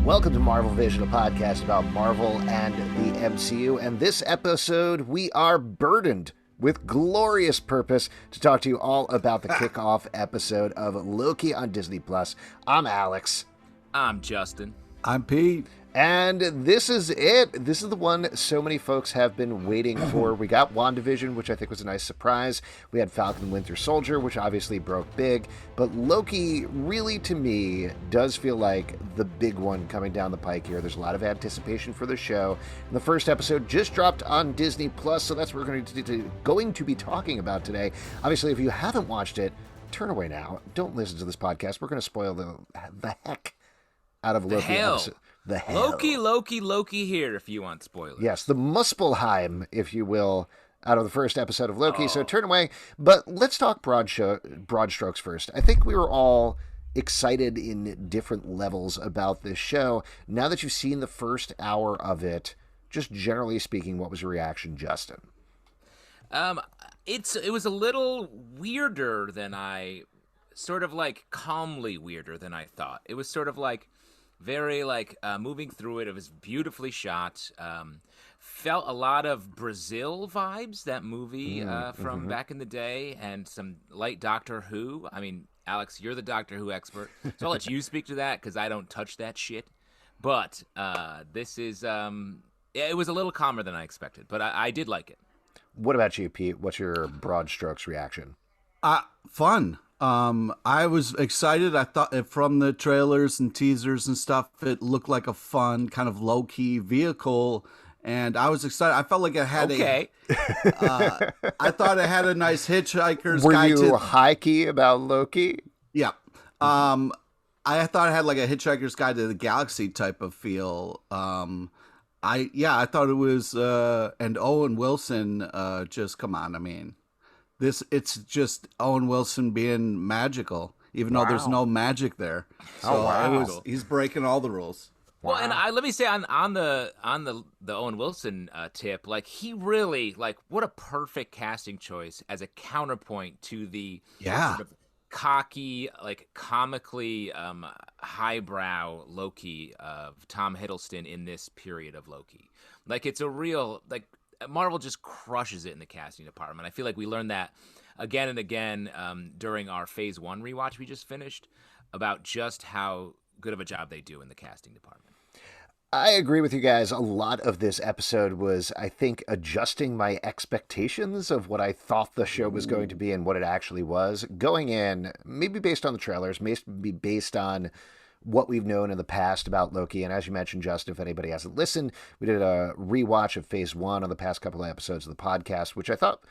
Welcome to MarvelVision, a podcast about Marvel and the MCU. And this episode, we are burdened with glorious purpose to talk to you all about the kickoff episode of Loki on Disney+. I'm Alex. I'm Justin. I'm Pete. And this is it. This is the one so many folks have been waiting for. We got WandaVision, which I think was a nice surprise. We had Falcon and Winter Soldier, which obviously broke big. But Loki really, to me, does feel like the big one coming down the pike here. There's a lot of anticipation for the show. And the first episode just dropped on Disney+, so that's what we're going to be talking about today. Obviously, if you haven't watched it, turn away now. Don't listen to this podcast. We're going to spoil the heck out of Loki episode. The hell. Loki here if you want spoilers. Yes, the Muspelheim, if you will, out of the first episode of Loki. So turn away. But let's talk broad strokes first. I think we were all excited in different levels about this show. Now that you've seen the first hour of it, just generally speaking, what was your reaction, Justin? It was a little weirder than calmly weirder than I thought. It was sort of like very moving through it. It was beautifully shot. Felt a lot of Brazil vibes, that movie from back in the day, and some light Doctor Who. I mean, Alex, you're the Doctor Who expert, so I'll let you speak to that because I don't touch that shit. But this is, it was a little calmer than I expected, but I did like it. What about you, Pete? What's your broad strokes reaction? Fun. I was excited. I thought from the trailers and teasers and stuff, it looked like a fun kind of low-key vehicle, and I was excited. I felt like it had I thought it had a nice Hitchhiker's Guide. Were you high-key about Loki? Yeah. I thought it had like a Hitchhiker's Guide to the Galaxy type of feel. I thought it was, and Owen Wilson, just come on. I mean, it's just Owen Wilson being magical, even though there's no magic there. So he's breaking all the rules. Well, and let me say on the Owen Wilson tip, like he really what a perfect casting choice as a counterpoint to the sort of cocky, comically highbrow Loki of Tom Hiddleston in this period of Loki. It's a real Marvel just crushes it in the casting department. I feel like we learned that again and again during our Phase 1 rewatch we just finished about just how good of a job they do in the casting department. I agree with you guys. A lot of this episode was, I think, adjusting my expectations of what I thought the show was going to be and what it actually was. Going in, maybe based on the trailers, maybe based on what we've known in the past about Loki. And as you mentioned, Justin, if anybody hasn't listened, we did a rewatch of Phase 1 on the past couple of episodes of the podcast, which I thought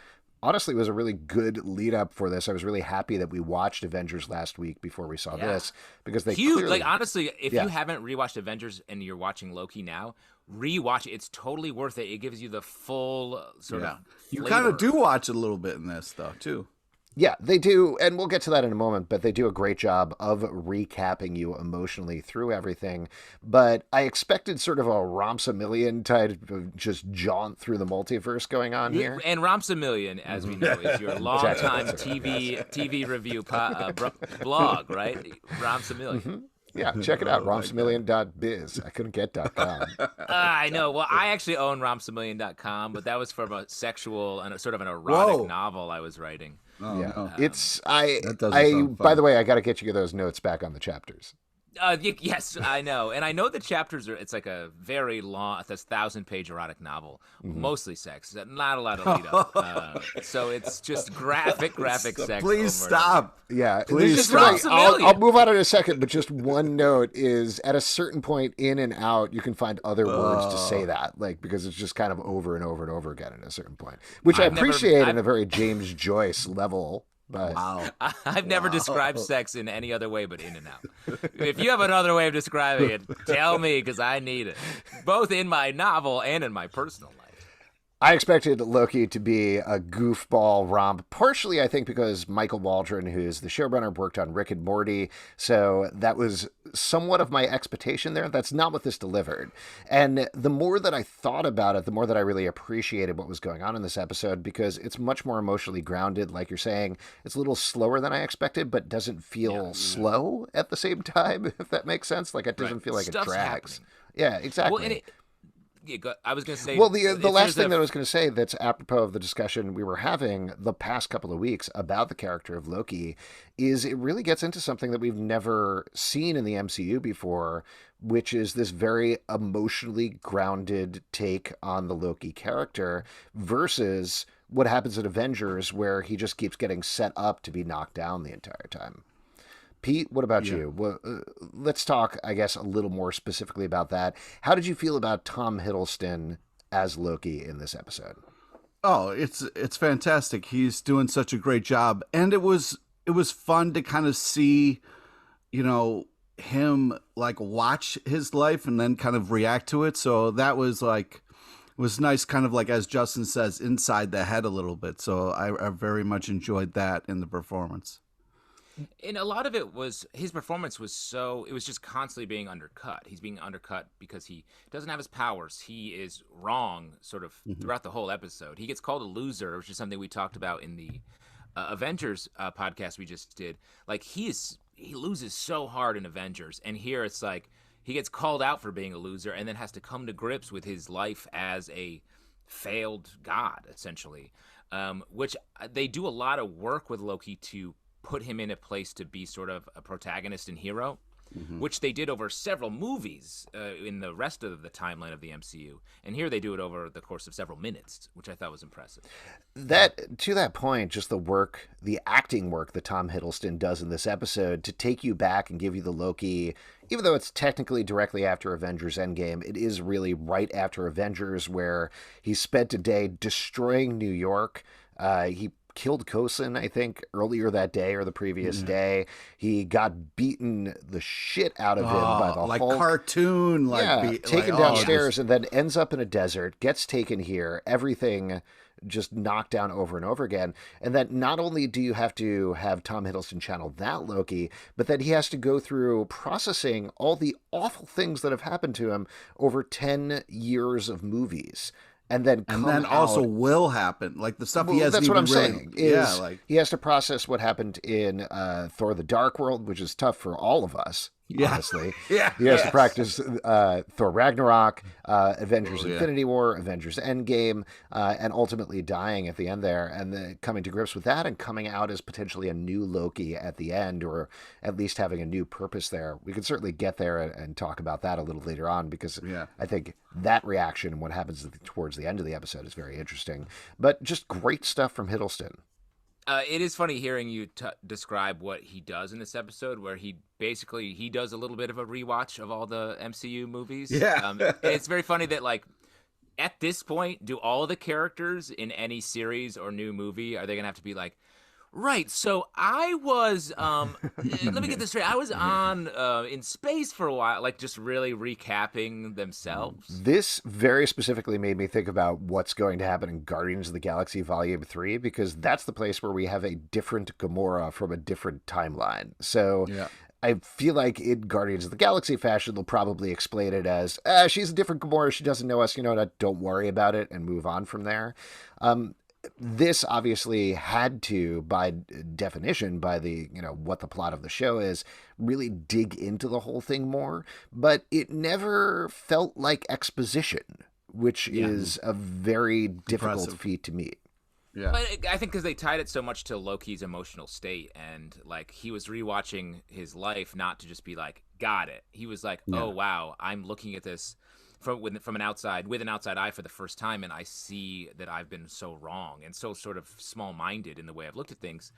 honestly was a really good lead up for this. I was really happy that we watched Avengers last week before we saw this, because they clearly, honestly, if you haven't rewatched Avengers and you're watching Loki now, rewatch it. It's totally worth it. It gives you the full sort of You kind of do watch it a little bit in this though too. Yeah, they do, and we'll get to that in a moment, but they do a great job of recapping you emotionally through everything. But I expected sort of a Romsamillion type of just jaunt through the multiverse going on here. And Romsamillion, as we know, is your longtime TV review blog, right? Romsamillion. Mm-hmm. Yeah, check it out, romsamillion.biz. I couldn't get .com. I know. Well, I actually own romsamillion.com, but that was from a sexual and sort of an erotic novel I was writing. Oh, yeah, no. By the way, I got to get you those notes back on the chapters. Yes, I know. And I know the chapters it's like a very long, it's a 1,000-page erotic novel, mostly sex, not a lot of lead up. So it's just graphic sex. Please stop. Yeah, please stop. I'll move on in a second, but just one note is at a certain point in and out, you can find other words to say that, because it's just kind of over and over and over again at a certain point, which I appreciate in a very James Joyce level. But I've never described sex in any other way but in and out. If you have another way of describing it, tell me, because I need it, both in my novel and in my personal life. I expected Loki to be a goofball romp, partially, I think, because Michael Waldron, who's the showrunner, worked on Rick and Morty. So that was somewhat of my expectation there. That's not what this delivered. And the more that I thought about it, the more that I really appreciated what was going on in this episode, because it's much more emotionally grounded. Like you're saying, it's a little slower than I expected, but doesn't feel slow at the same time, if that makes sense. Like it doesn't feel like Stuff's it drags. happening. Yeah, exactly. Well, and I was going to say. Well, the last thing that I was going to say that's apropos of the discussion we were having the past couple of weeks about the character of Loki is it really gets into something that we've never seen in the MCU before, which is this very emotionally grounded take on the Loki character versus what happens in Avengers, where he just keeps getting set up to be knocked down the entire time. Pete, what about you? Well, let's talk, I guess, a little more specifically about that. How did you feel about Tom Hiddleston as Loki in this episode? Oh, it's fantastic. He's doing such a great job, and it was fun to kind of see, him like watch his life and then kind of react to it. So that was nice, kind of like, as Justin says, inside the head a little bit. So I very much enjoyed that in the performance. And a lot of it was his performance it was just constantly being undercut. He's being undercut because he doesn't have his powers. He is wrong sort of throughout the whole episode. He gets called a loser, which is something we talked about in the Avengers podcast we just did. Like he loses so hard in Avengers, and here it's like he gets called out for being a loser and then has to come to grips with his life as a failed god, essentially, which they do a lot of work with Loki to put him in a place to be sort of a protagonist and hero, which they did over several movies in the rest of the timeline of the MCU. And here they do it over the course of several minutes, which I thought was impressive. To that point, just the acting work that Tom Hiddleston does in this episode to take you back and give you the Loki, even though it's technically directly after Avengers Endgame, it is really right after Avengers, where he spent a day destroying New York. He killed Coulson, I think, earlier that day or the previous day. He got beaten the shit out of him by the Hulk. Cartoon, taken downstairs and then ends up in a desert, gets taken here, everything just knocked down over and over again. And that not only do you have to have Tom Hiddleston channel that Loki, but that he has to go through processing all the awful things that have happened to him over 10 years of movies. And then also will happen, like the stuff he has. That's what I'm saying. He has to process what happened in Thor: The Dark World, which is tough for all of us. Honestly, he has to practice Thor: Ragnarok, Avengers: Infinity War, Avengers: Endgame, and ultimately dying at the end there, and then coming to grips with that, and coming out as potentially a new Loki at the end, or at least having a new purpose there. We can certainly get there and talk about that a little later on, because I think that reaction and what happens towards the end of the episode is very interesting. But just great stuff from Hiddleston. It is funny hearing you describe what he does in this episode, where he does a little bit of a rewatch of all the MCU movies. It's very funny that, like, at this point, do all the characters in any series or new movie, are they going to have to be like, right, so I was, let me get this straight, I was on in space for a while, like just really recapping themselves. This very specifically made me think about what's going to happen in Guardians of the Galaxy Volume 3, because that's the place where we have a different Gamora from a different timeline. So I feel like in Guardians of the Galaxy fashion, they'll probably explain it as, she's a different Gamora, she doesn't know us, don't worry about it, and move on from there. This obviously had to, by definition, by the, what the plot of the show is, really dig into the whole thing more, but it never felt like exposition, which is a very difficult feat to meet. Yeah, but I think because they tied it so much to Loki's emotional state, and like he was rewatching his life, not to just be like, got it. He was like, oh wow, I'm looking at this from an outside eye for the first time, and I see that I've been so wrong and so sort of small-minded in the way I've looked at things.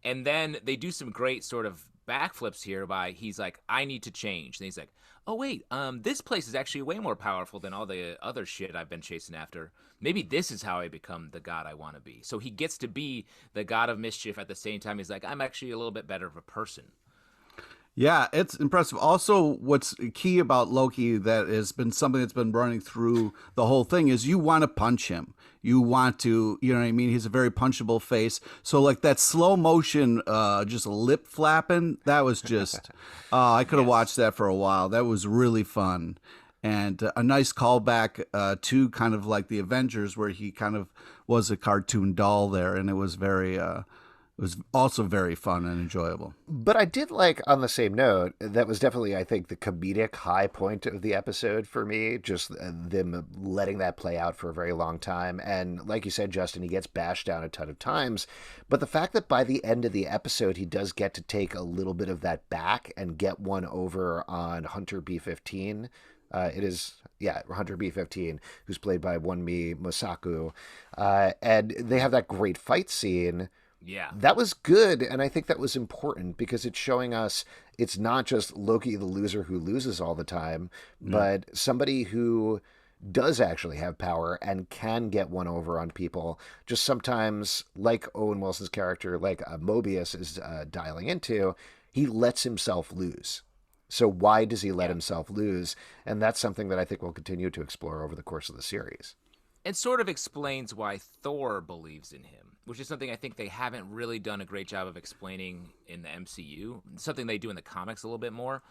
And then they do some great sort of backflips here by he's like, I need to change. And he's like, oh wait, this place is actually way more powerful than all the other shit I've been chasing after. Maybe this is how I become the god I want to be. So he gets to be the god of mischief at the same time. He's like, I'm actually a little bit better of a person. Yeah, it's impressive. Also, what's key about Loki that has been something that's been running through the whole thing is you want to punch him. You want to, you know what I mean? He's a very punchable face. So like that slow motion, just lip flapping, that was just, I could have Yes. watched that for a while. That was really fun. And a nice callback to kind of like the Avengers where he kind of was a cartoon doll there. And it was very, it was also very fun and enjoyable. But I did like, on the same note, that was definitely, I think, the comedic high point of the episode for me. Just them letting that play out for a very long time. And like you said, Justin, he gets bashed down a ton of times. But the fact that by the end of the episode, he does get to take a little bit of that back and get one over on Hunter B-15. It is, yeah, Hunter B-15, who's played by Wonmi Mosaku. And they have that great fight scene Yeah. that was good, and I think that was important because it's showing us it's not just Loki the loser who loses all the time, Yeah. but somebody who does actually have power and can get one over on people. Just sometimes, like Owen Wilson's character, like Mobius is dialing into, he lets himself lose. So why does he let Yeah. himself lose? And that's something that I think we'll continue to explore over the course of the series. It sort of explains why Thor believes in him, which is something I think they haven't really done a great job of explaining in the MCU. Something they do in the comics a little bit more.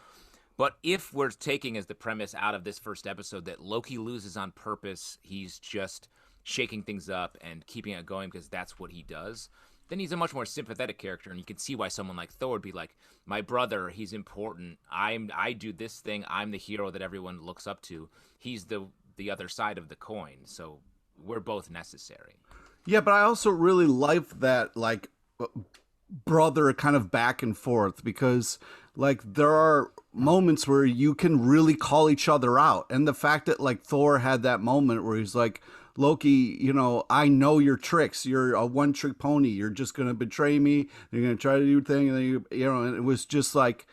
But if we're taking as the premise out of this first episode that Loki loses on purpose, he's just shaking things up and keeping it going because that's what he does, then he's a much more sympathetic character, and you can see why someone like Thor would be like, "My brother, he's important. I do this thing. I'm the hero that everyone looks up to. He's the other side of the coin. So we're both necessary." Yeah, but I also really like that, like, brother kind of back and forth because, like, there are moments where you can really call each other out. And the fact that, like, Thor had that moment where he's like, Loki, you know, I know your tricks. You're a one trick pony. You're just going to betray me. You're going to try to do a thing. And then, you know, and it was just like,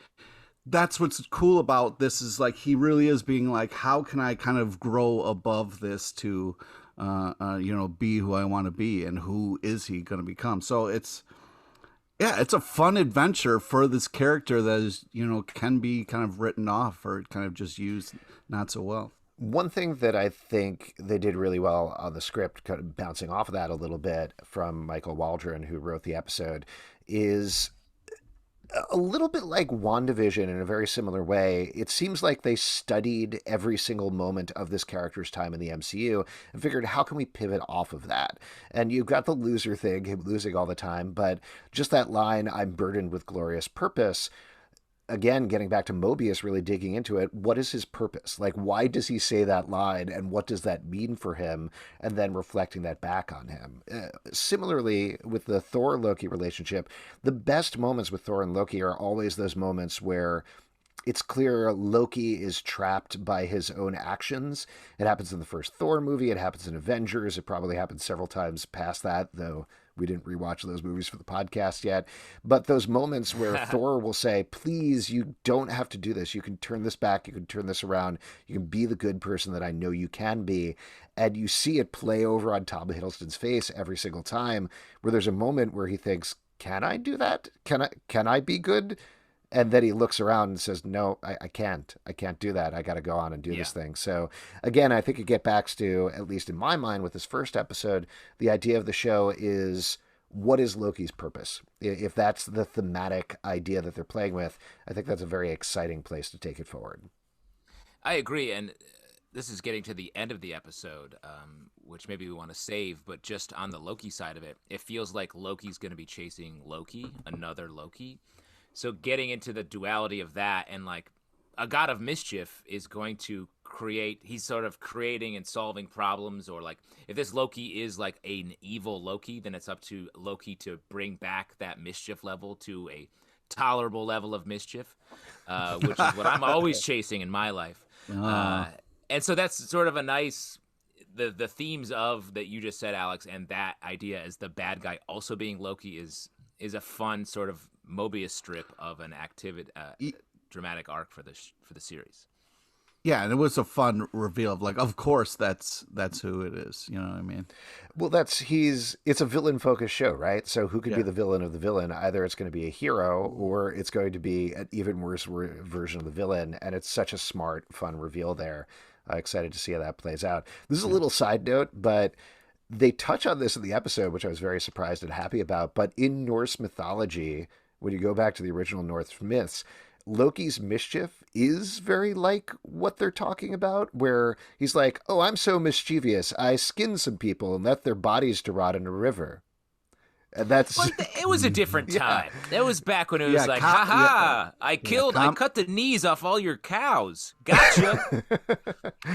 that's what's cool about this is like he really is being like, how can I kind of grow above this to, you know, be who I want to be and who is he going to become? So it's, yeah, it's a fun adventure for this character that is, you know, can be kind of written off or kind of just used not so well. One thing that I think they did really well on the script, kind of bouncing off of that a little bit from Michael Waldron, who wrote the episode, is a little bit like WandaVision in a very similar way. It seems like they studied every single moment of this character's time in the MCU and figured, how can we pivot off of that? And you've got the loser thing, him losing all the time, but just that line, I'm burdened with glorious purpose, again, getting back to Mobius, really digging into it, what is his purpose? Like, why does he say that line, and what does that mean for him? And then reflecting that back on him. Similarly, with the Thor Loki relationship, the best moments with Thor and Loki are always those moments where it's clear Loki is trapped by his own actions. It happens in the first Thor movie. It happens in Avengers. It probably happens several times past that, though we didn't rewatch those movies for the podcast yet. But those moments where Thor will say, please, you don't have to do this. You can turn this back. You can turn this around. You can be the good person that I know you can be. And you see it play over on Tom Hiddleston's face every single time, where there's a moment where he thinks, can I do that? Can I be good? And then he looks around and says, no, I can't. I can't do that. I got to go on and do Yeah. this thing. So, again, I think it gets back to, at least in my mind with this first episode, the idea of the show is, what is Loki's purpose? If that's the thematic idea that they're playing with, I think that's a very exciting place to take it forward. I agree. And this is getting to the end of the episode, which maybe we want to save, but just on the Loki side of it, it feels like Loki's going to be chasing Loki, another Loki. So getting into the duality of that, and like a god of mischief is going to create, he's sort of creating and solving problems, or like if this Loki is like an evil Loki, then it's up to Loki to bring back that mischief level to a tolerable level of mischief, which is what I'm always chasing in my life. And so that's sort of a nice, the themes of that you just said, Alex, and that idea as the bad guy also being Loki is a fun sort of Mobius strip of an activity, dramatic arc for the series. Yeah, and it was a fun reveal of like, of course that's who it is. You know what I mean? Well, it's a villain focused show, right? So who could be Yeah. the villain of the villain? Either it's going to be a hero or it's going to be an even worse version of the villain. And it's such a smart, fun reveal there. Excited to see how that plays out. This is a little side note, but they touch on this in the episode, which I was very surprised and happy about. But in Norse mythology, when you go back to the original Norse myths, Loki's mischief is very like what they're talking about, where he's like, "Oh, I'm so mischievous. I skinned some people and left their bodies to rot in a river." And that's Well, it was a different Yeah. time. That was back when it was like, I cut the knees off all your cows. Gotcha.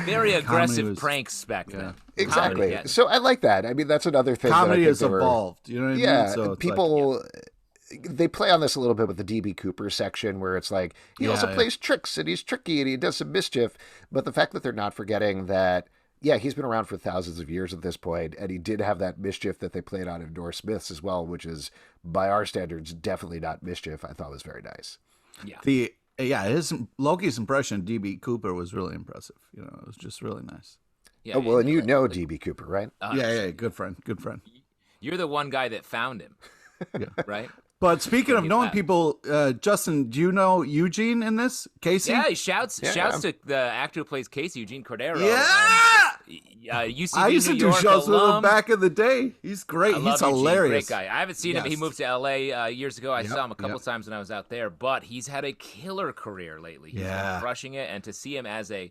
Very aggressive was- pranks back then. exactly. Comedy, yeah. So I like that. I mean, that's another thing. Comedy that I think has they were- evolved. You know what I Yeah, mean? So it's people. They play on this a little bit with the DB Cooper section where it's like he also plays tricks and he's tricky and he does some mischief. But the fact that they're not forgetting that, yeah, he's been around for thousands of years at this point, and he did have that mischief that they played on in Norse myths as well, which is, by our standards, definitely not mischief. I thought was very nice. Yeah. his Loki's impression of DB Cooper was really impressive. You know, it was just really nice. Yeah, Oh, well, and you know DB Cooper, right? Yeah, good friend. You're the one guy that found him, Yeah. right? But speaking of knowing people, Justin, do you know Eugene in this? Casey? Yeah, he shouts Yeah. to the actor who plays Casey, Eugene Cordero. Yeah! UCB I used to New do York shows with him alum. back in the day. He's great. I He's love Eugene, hilarious. great guy. I haven't seen him. He Yes. moved to LA years ago. I saw him a couple yep. times when I was out there, but he's had a killer career lately. He's been crushing it, and to see him as a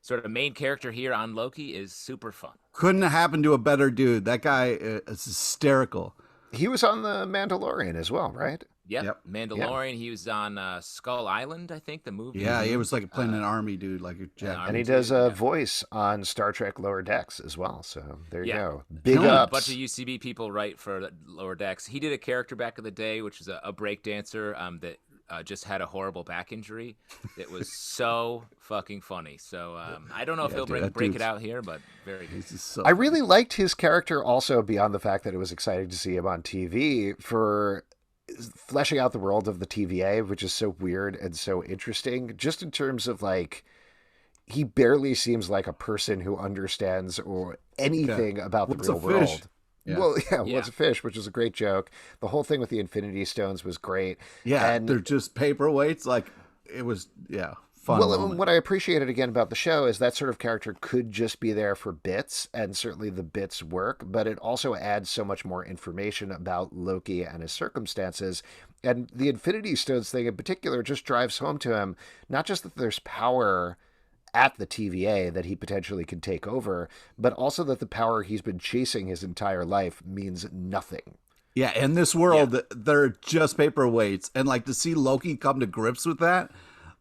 sort of main character here on Loki is super fun. Couldn't have happened to a better dude. That guy is hysterical. He was on The Mandalorian as well, right? Yep. Mandalorian. He was on Skull Island, I think, the movie. Yeah, he was like playing an army dude, like a Jack. And he does a voice on Star Trek Lower Decks as well. So there you go. Big Killing it. A ups. bunch of UCB people write for Lower Decks. He did a character back in the day, which is a break dancer that just had a horrible back injury. It was so fucking funny. So I don't know if he'll break it out here, but very good. I really liked his character also beyond the fact that it was exciting to see him on TV for fleshing out the world of the TVA, which is so weird and so interesting, just in terms of like, he barely seems like a person who understands or anything about the real world. Yeah. Well, yeah, what's a fish, which is a great joke. The whole thing with the Infinity Stones was great. Yeah, and they're just paperweights. Like, it was, fun. well, moment. what I appreciated again about the show is that sort of character could just be there for bits, and certainly the bits work, but it also adds so much more information about Loki and his circumstances. And the Infinity Stones thing in particular just drives home to him, not just that there's power at the TVA that he potentially can take over, but also that the power he's been chasing his entire life means nothing. Yeah, in this world, they're just paperweights. And like to see Loki come to grips with that,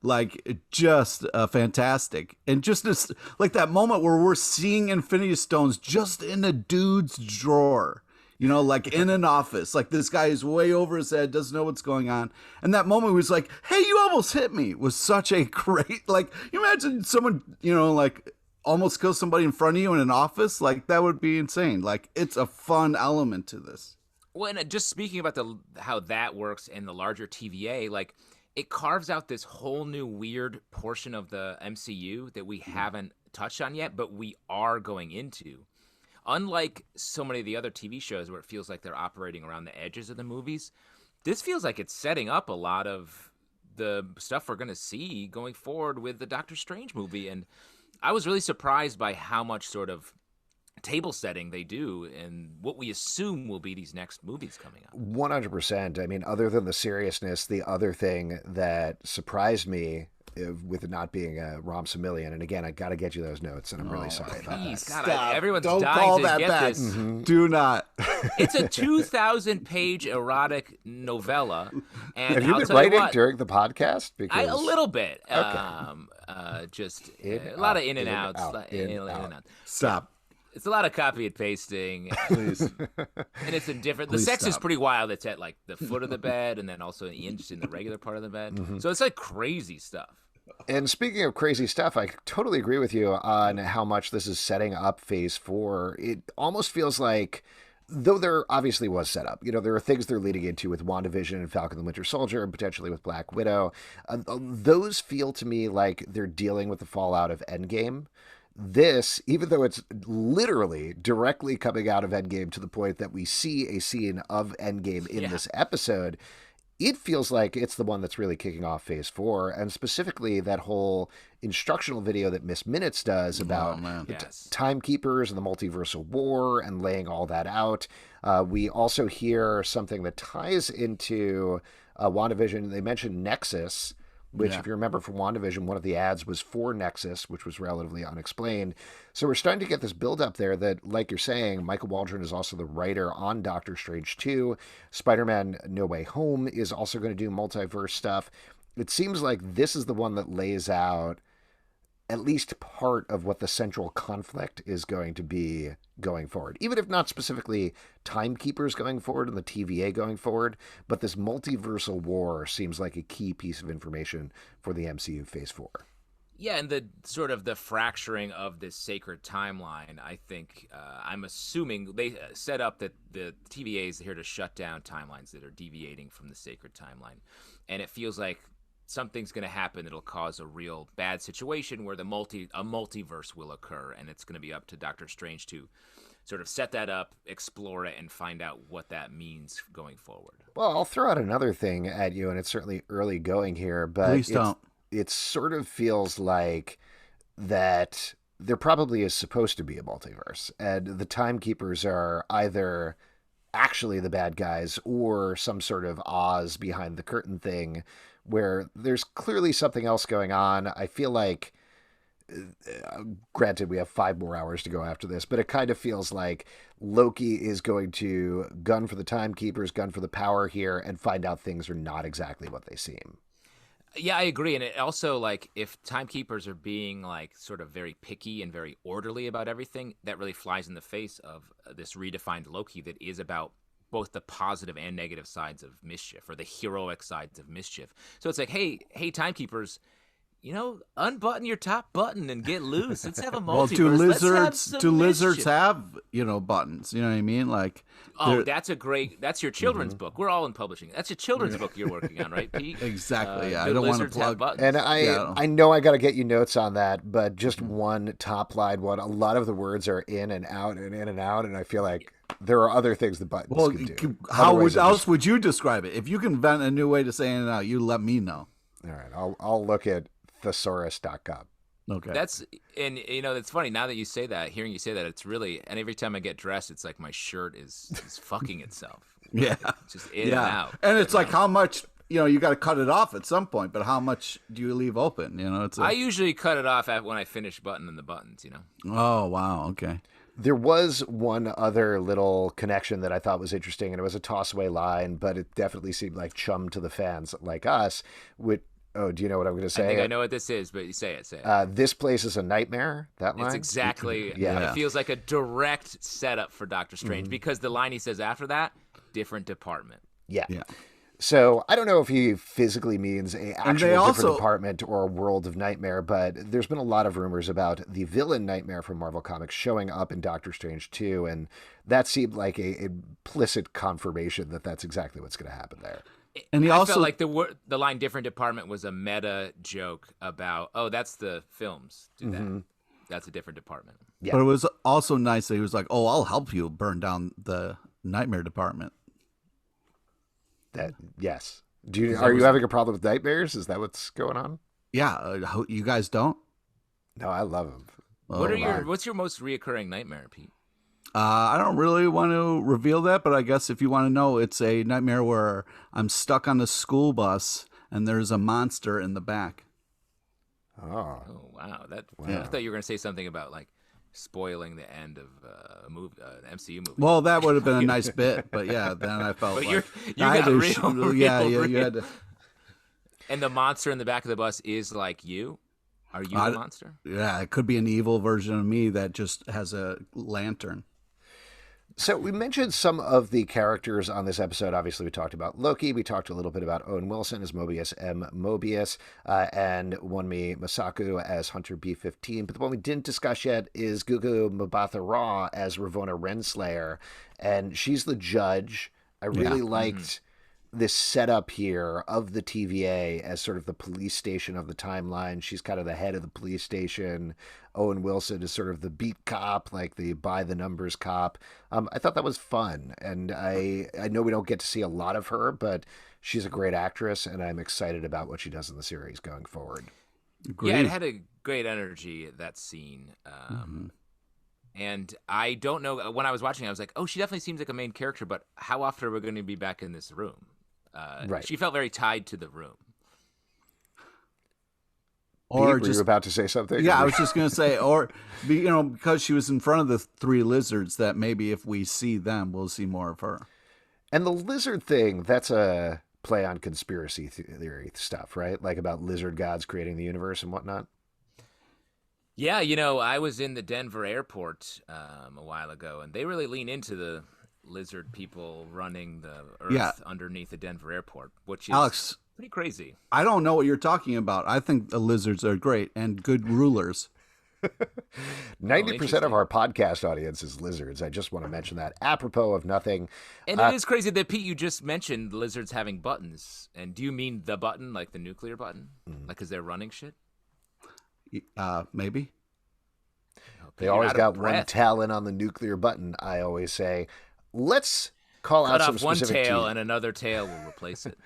like just fantastic. And just this, like that moment where we're seeing Infinity Stones just in a dude's drawer, you know, like in an office, like this guy is way over his head, doesn't know what's going on. And that moment was like, hey, you almost hit me, was such a great, like, you imagine someone, you know, like almost kill somebody in front of you in an office. Like that would be insane. Like it's a fun element to this. Well, and just speaking about how that works in the larger TVA, like it carves out this whole new weird portion of the MCU that we haven't touched on yet, but we are going into. Unlike so many of the other TV shows where it feels like they're operating around the edges of the movies, this feels like it's setting up a lot of the stuff we're going to see going forward with the Doctor Strange movie. And I was really surprised by how much sort of table setting they do and what we assume will be these next movies coming up. 100%. I mean, other than the seriousness, the other thing that surprised me with it not being a Rom Simillion, and again, I got to get you those notes, and I'm really sorry about that. Please, God, Stop. everyone's Don't dying call to that get back. this. Do not. It's a 2,000-page erotic novella, and Have you I'll been tell writing what, during the podcast? Because a little bit. Okay. Just In, a lot out, of in and in, outs. out, in in, and out. out. Stop. It's a lot of copy and pasting, Please. and it's in different. The Please sex is stop. pretty wild. It's at like the foot of the bed, and then also in the regular part of the bed. So it's like crazy stuff. And speaking of crazy stuff, I totally agree with you on how much this is setting up Phase 4. It almost feels like Though there obviously was set up. There are things they're leading into with WandaVision and Falcon the Winter Soldier and potentially with Black Widow. Those feel to me like they're dealing with the fallout of Endgame. This, even though it's literally directly coming out of Endgame to the point that we see a scene of Endgame in this episode, it feels like it's the one that's really kicking off Phase 4, and specifically that whole instructional video that Miss Minutes does about timekeepers and the multiversal war and laying all that out. We also hear something that ties into WandaVision. They mentioned Nexus, which, if you remember from WandaVision, one of the ads was for Nexus, which was relatively unexplained. So we're starting to get this build-up there that, like you're saying, Michael Waldron is also the writer on Doctor Strange 2. Spider-Man No Way Home is also going to do multiverse stuff. It seems like this is the one that lays out at least part of what the central conflict is going to be going forward, even if not specifically timekeepers going forward and the TVA going forward, but this multiversal war seems like a key piece of information for the MCU Phase 4. Yeah, and the sort of the fracturing of this sacred timeline, I think, I'm assuming they set up that the TVA is here to shut down timelines that are deviating from the sacred timeline. And it feels like something's going to happen that'll cause a real bad situation where a multiverse will occur, and it's going to be up to Doctor Strange to sort of set that up, explore it, and find out what that means going forward. Well, I'll throw out another thing at you, and it's certainly early going here, but please don't. It sort of feels like that there probably is supposed to be a multiverse, and the timekeepers are either actually the bad guys or some sort of Oz behind the curtain thing where there's clearly something else going on. I feel like, granted, we have 5 more hours to go after this, but it kind of feels like Loki is going to gun for the timekeepers, gun for the power here, and find out things are not exactly what they seem. Yeah, I agree. And it also, like, if timekeepers are being, like, sort of very picky and very orderly about everything, that really flies in the face of this redefined Loki that is about both the positive and negative sides of mischief, or the heroic sides of mischief. So it's like, hey, timekeepers, unbutton your top button and get loose. Let's have a multiverse. Well, do lizards have, buttons? You know what I mean? Like, that's your children's book. We're all in publishing. That's your children's book you're working on, right, Pete? Exactly. I don't want to plug. And I know I got to get you notes on that, but just one top line one. A lot of the words are in and out and in and out, and I feel like there are other things the buttons can do. How else would you describe it? If you can invent a new way to say in and out, you let me know. All right, I'll look at thesaurus.com. Okay. It's funny now that you say that, hearing you say that, it's really, and every time I get dressed, it's like my shirt is fucking itself. Yeah. Just in and out. And it's like how much, you got to cut it off at some point, but how much do you leave open? I usually cut it off when I finish buttoning the buttons, Oh, wow. Okay. There was one other little connection that I thought was interesting, and it was a toss-away line, but it definitely seemed like chum to the fans like us. Do you know what I'm going to say? I think I know what this is, but you say it. This place is a nightmare, that line? It's exactly, yeah. It feels like a direct setup for Doctor Strange, because the line he says after that, different department. Yeah. So I don't know if he physically means a actual different department or a world of nightmare, but there's been a lot of rumors about the villain Nightmare from Marvel Comics showing up in Doctor Strange 2, and that seemed like a implicit confirmation that that's exactly what's going to happen there. And I felt like the line "different department" was a meta joke about, that's the films do that. That's a different department. Yeah. But it was also nice that he was like, I'll help you burn down the nightmare department. Yes. Are you having a problem with nightmares? Is that what's going on? Yeah. You guys don't? No, I love them. What's your most reoccurring nightmare, Pete? I don't really want to reveal that, but I guess if you want to know, it's a nightmare where I'm stuck on a school bus and there's a monster in the back. Oh wow! I thought you were going to say something about like spoiling the end of a movie, an MCU movie. Well, that would have been a nice bit, but yeah, then I felt but like you got real. You had to. And the monster in the back of the bus is like you. Are you the monster? Yeah, it could be an evil version of me that just has a lantern. So we mentioned some of the characters on this episode. Obviously, we talked about Loki. We talked a little bit about Owen Wilson as Mobius M. Mobius, and Wunmi Masaku as Hunter B-15. But the one we didn't discuss yet is Gugu Mbatha-Raw as Ravonna Renslayer, and she's the judge. I really liked this setup here of the TVA as sort of the police station of the timeline. She's kind of the head of the police station. Owen Wilson is sort of the beat cop, like the by the numbers cop. I thought that was fun, and I know we don't get to see a lot of her, but she's a great actress, and I'm excited about what she does in the series going forward. Great. Yeah, it had a great energy, that scene. And I don't know, when I was watching, I was like, oh, she definitely seems like a main character, but how often are we going to be back in this room? Right. She felt very tied to the room. Or Pete, were you about to say something? Yeah, I was just going to say, or because she was in front of the three lizards, that maybe if we see them, we'll see more of her. And the lizard thing, that's a play on conspiracy theory stuff, right? Like about lizard gods creating the universe and whatnot. Yeah, I was in the Denver airport a while ago, and they really lean into the lizard people running the earth underneath the Denver airport, which is Alex, pretty crazy. I don't know what you're talking about. I think the lizards are great and good rulers. 90% of our podcast audience is lizards. I just want to mention that. Apropos of nothing. And it is crazy that, Pete, you just mentioned lizards having buttons. And do you mean the button, like the nuclear button? Like, because they're running shit? Maybe. They always got one talon on the nuclear button, I always say. Let's call out some specific one tail and another tail will replace it.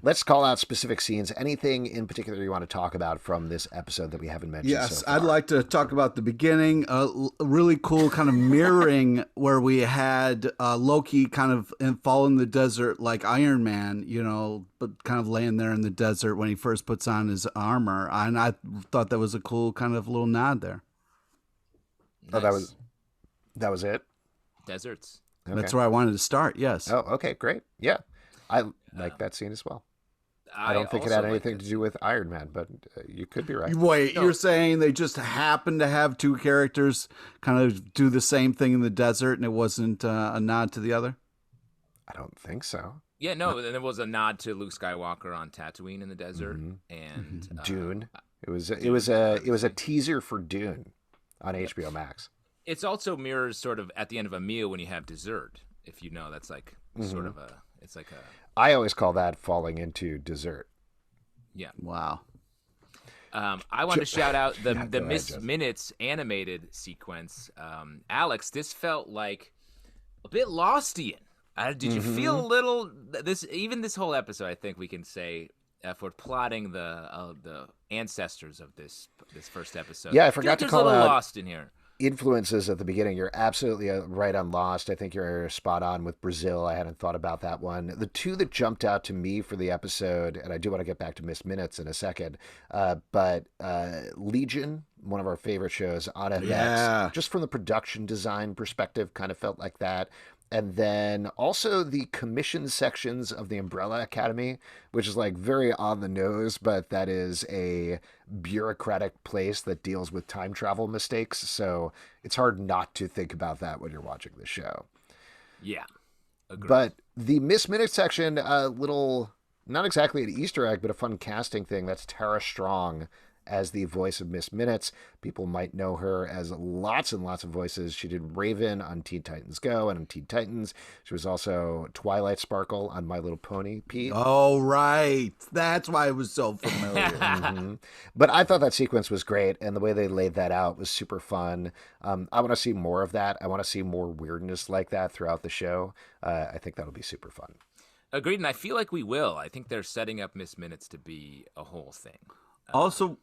Let's call out specific scenes. Anything in particular you want to talk about from this episode that we haven't mentioned? Yes, so far? I'd like to talk about the beginning. A really cool kind of mirroring where we had Loki kind of fall in the desert like Iron Man, but kind of laying there in the desert when he first puts on his armor. And I thought that was a cool kind of little nod there. Nice. Oh, that was it? Deserts. Okay. That's where I wanted to start, yes. Oh, okay, great. Yeah, I like that scene as well. I don't think it had anything to do with Iron Man, but you could be right. Wait, you're saying they just happened to have two characters kind of do the same thing in the desert and it wasn't a nod to the other? I don't think so. Yeah, no, there was a nod to Luke Skywalker on Tatooine in the desert and Dune. It was a teaser for Dune on HBO Max. It's also mirrors sort of at the end of a meal when you have dessert. If you know, that's like sort of it's like a. I always call that falling into dessert. Yeah. Wow. I want to shout out the Miss Minutes animated sequence. Alex, this felt like a bit Lostian. Did you feel a little this whole episode? I think we can say for plotting the ancestors of this first episode. Yeah, I forgot to call there's a little out Lost in here. Influences at the beginning. You're absolutely right on Lost. I think you're spot on with Brazil. I hadn't thought about that one. The two that jumped out to me for the episode, and I do want to get back to Miss Minutes in a second, but Legion, one of our favorite shows on FX, just from the production design perspective, kind of felt like that. And then also the commission sections of the Umbrella Academy, which is like very on the nose, but that is a bureaucratic place that deals with time travel mistakes. So it's hard not to think about that when you're watching the show. Yeah. Agreed. But the Miss Minutes section, a little, not exactly an Easter egg, but a fun casting thing. That's Tara Strong as the voice of Miss Minutes. People might know her as lots and lots of voices. She did Raven on Teen Titans Go and on Teen Titans. She was also Twilight Sparkle on My Little Pony, Pete. Oh, right. That's why it was so familiar. But I thought that sequence was great, and the way they laid that out was super fun. I want to see more of that. I want to see more weirdness like that throughout the show. I think that'll be super fun. Agreed, and I feel like we will. I think they're setting up Miss Minutes to be a whole thing. Also,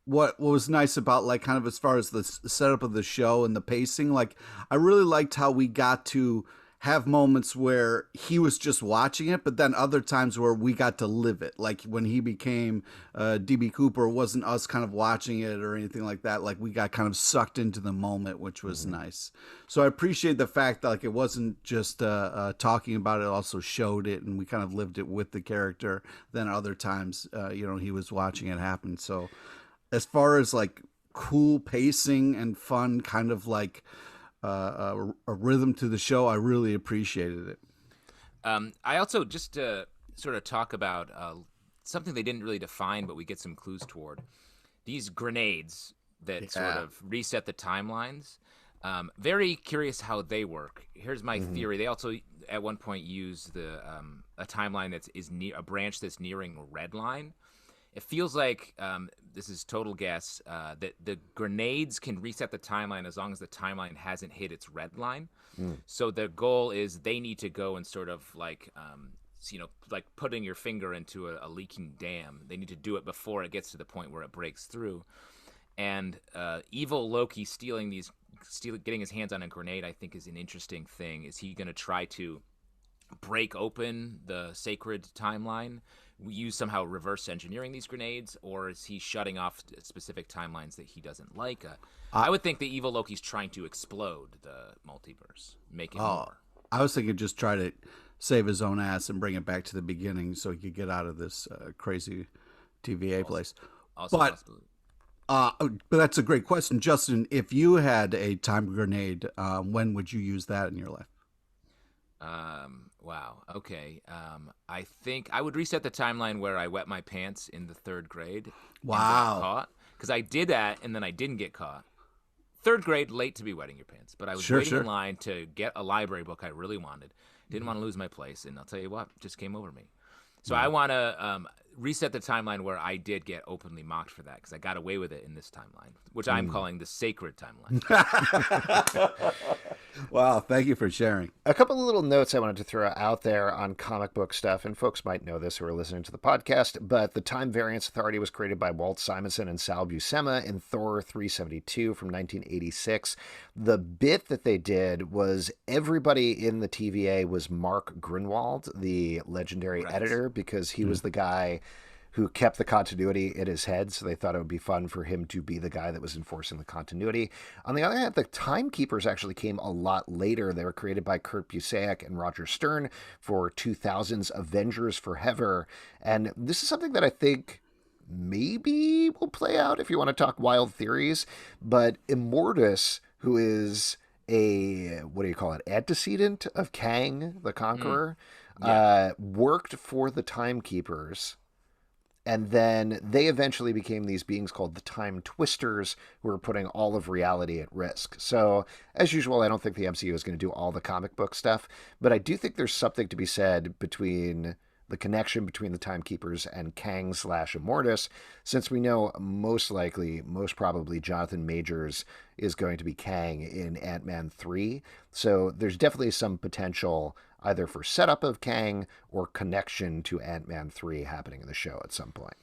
what was nice about, like, kind of as far as the setup of the show and the pacing, like, I really liked how we got to have moments where he was just watching it, but then other times where we got to live it. Like when he became DB Cooper, it wasn't us kind of watching it or anything like that. Like we got kind of sucked into the moment, which was nice. So I appreciate the fact that like it wasn't just talking about it, also showed it, and we kind of lived it with the character. Then other times, he was watching it happen. So as far as like cool pacing and fun kind of like a rhythm to the show. I really appreciated it. I also just to sort of talk about something they didn't really define, but we get some clues toward these grenades that sort of reset the timelines. Very curious how they work. Here's my theory. They also at one point use the a timeline that is near a branch that's nearing a red line. It feels like this is total guess that the grenades can reset the timeline as long as the timeline hasn't hit its red line. So the goal is they need to go and sort of like like putting your finger into a leaking dam. They need to do it before it gets to the point where it breaks through. And evil Loki getting his hands on a grenade, I think, is an interesting thing. Is he going to try to break open the sacred timeline, use somehow reverse engineering these grenades, or is he shutting off specific timelines that he doesn't like? I would think the evil Loki's trying to explode the multiverse, make it more. I was thinking just try to save his own ass and bring it back to the beginning so he could get out of this crazy TVA place. But that's a great question, Justin. If you had a time grenade, when would you use that in your life? Wow. Okay. I think I would reset the timeline where I wet my pants in the 3rd grade. Wow. Because I did that and then I didn't get caught. 3rd grade, late to be wetting your pants. But I was waiting in line to get a library book I really wanted. Didn't want to lose my place. And I'll tell you what, just came over me. So I want to reset the timeline where I did get openly mocked for that because I got away with it in this timeline, which I'm calling the sacred timeline. Wow, thank you for sharing. A couple of little notes I wanted to throw out there on comic book stuff, and folks might know this who are listening to the podcast, but the Time Variance Authority was created by Walt Simonson and Sal Buscema in Thor 372 from 1986. The bit that they did was everybody in the TVA was Mark Grunwald, the legendary editor, because he was the guy who kept the continuity in his head, so they thought it would be fun for him to be the guy that was enforcing the continuity. On the other hand, the Timekeepers actually came a lot later. They were created by Kurt Busiek and Roger Stern for 2000's Avengers Forever, and this is something that I think maybe will play out if you want to talk wild theories, but Immortus, who is a, antecedent of Kang the Conqueror, worked for the Timekeepers. And then they eventually became these beings called the Time Twisters, who were putting all of reality at risk. So, as usual, I don't think the MCU is going to do all the comic book stuff, but I do think there's something to be said between the connection between the Timekeepers and Kang/Immortus, since we know most probably, Jonathan Majors is going to be Kang in Ant-Man 3. So there's definitely some potential either for setup of Kang or connection to Ant-Man 3 happening in the show at some point.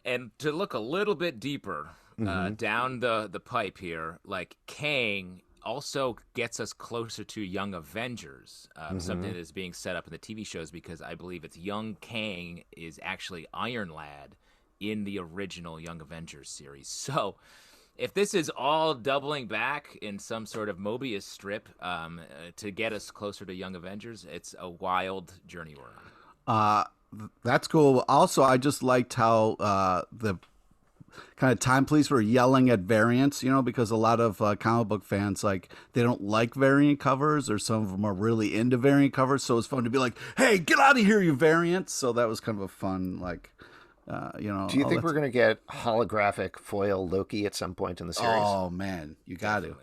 And to look a little bit deeper down the pipe here, like Kang also gets us closer to Young Avengers, something that is being set up in the TV shows, because I believe it's young Kang is actually Iron Lad in the original Young Avengers series. So if this is all doubling back in some sort of Mobius strip to get us closer to Young Avengers, it's a wild journey we're on. That's cool. Also, I just liked how the kind of time police were yelling at variants, because a lot of comic book fans, like, they don't like variant covers, or some of them are really into variant covers. So it's fun to be like, hey, get out of here, you variants. So that was kind of a fun, like, Do you think we're going to get holographic foil Loki at some point in the series? Oh, man, you got to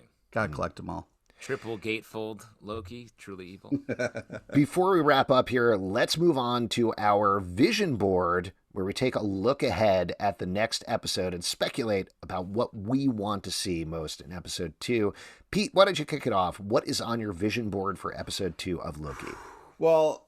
collect them all. Triple gatefold Loki, truly evil. Before we wrap up here, let's move on to our vision board, where we take a look ahead at the next episode and speculate about what we want to see most in episode 2. Pete, why don't you kick it off? What is on your vision board for episode 2 of Loki? Well,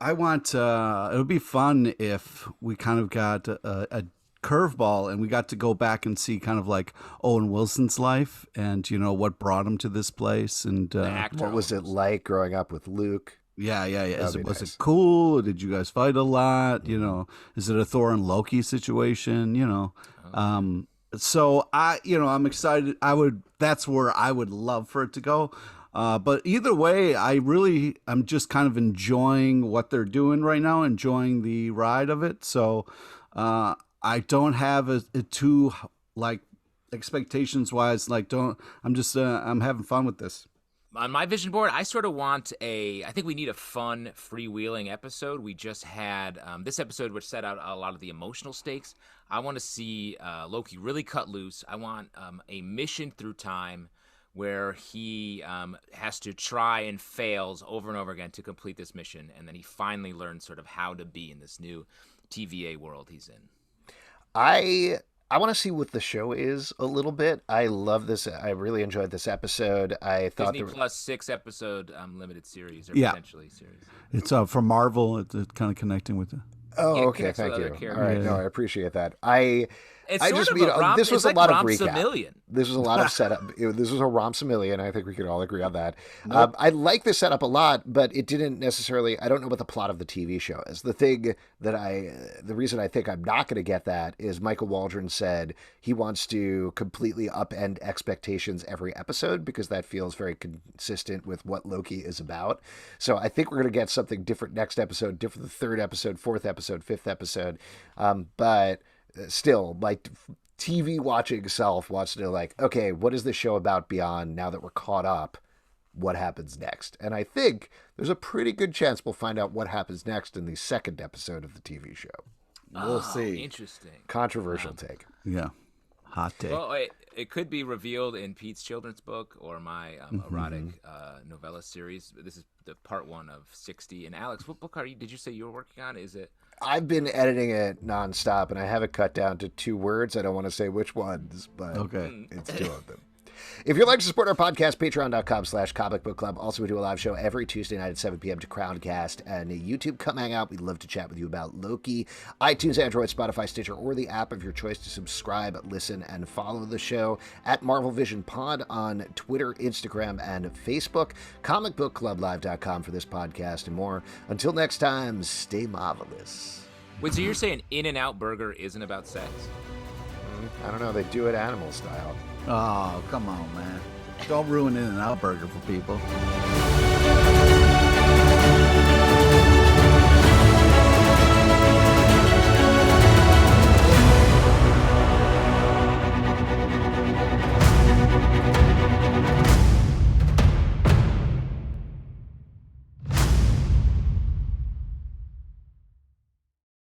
I want, it would be fun if we kind of got a curveball and we got to go back and see kind of like Owen Wilson's life and, what brought him to this place. And what was it like growing up with Luke? Yeah. Was it cool? Did you guys fight a lot? Is it a Thor and Loki situation? So I'm excited. That's where I would love for it to go. But either way, I'm just kind of enjoying what they're doing right now, enjoying the ride of it. So, I don't have a too, like, expectations wise, like, I'm having fun with this. on my vision board, I sort of want I think we need a fun, freewheeling episode. We just had this episode, which set out a lot of the emotional stakes. I want to see Loki really cut loose. I want a mission through time where he has to try and fails over and over again to complete this mission, and then he finally learns sort of how to be in this new TVA world he's in. I want to see what the show is a little bit. I love this. I really enjoyed this episode. I thought Disney Plus 6-episode limited series or Yeah. potentially series. It's from Marvel. It's kind of connecting with it. Oh, Yeah, okay. connects with Thank other you. All characters. right. No, I appreciate that. I It's I sort just of mean a rom- this was it's a like lot of Romsamillion. recap. This was a lot of setup. This was a Romsamillion. I think we could all agree on that. I like the setup a lot, but it didn't necessarily. I don't know what the plot of the TV show is. The reason I think I'm not going to get that is Michael Waldron said he wants to completely upend expectations every episode because that feels very consistent with what Loki is about. So I think we're going to get something different next episode, different the third episode, fourth episode, fifth episode, but. Still, like TV watching self wants to know, like, okay, what is this show about beyond now that we're caught up? What happens next? And I think there's a pretty good chance we'll find out what happens next in the second episode of the TV show. We'll see. Interesting. Controversial take. Yeah. Hot take. Well, it could be revealed in Pete's children's book or my erotic novella series. This is the part 1 of 60. And Alex, what book did you say you were working on? Is it? I've been editing it nonstop, and I have it cut down to 2 words. I don't want to say which ones, but it's 2 of them. If you'd like to support our podcast, patreon.com/Comic Book Club. Also, we do a live show every Tuesday night at 7 p.m. to Crowdcast and YouTube. Come hang out. We'd love to chat with you about Loki. iTunes, Android, Spotify, Stitcher, or the app of your choice to subscribe, listen, and follow the show at Marvel Vision Pod on Twitter, Instagram, and Facebook. ComicBookClubLive.com for this podcast and more. Until next time, stay marvelous. Wait, so you're saying In-N-Out Burger isn't about sex? I don't know. They do it animal style. Oh, come on, man. Don't ruin In-N-Out Burger for people.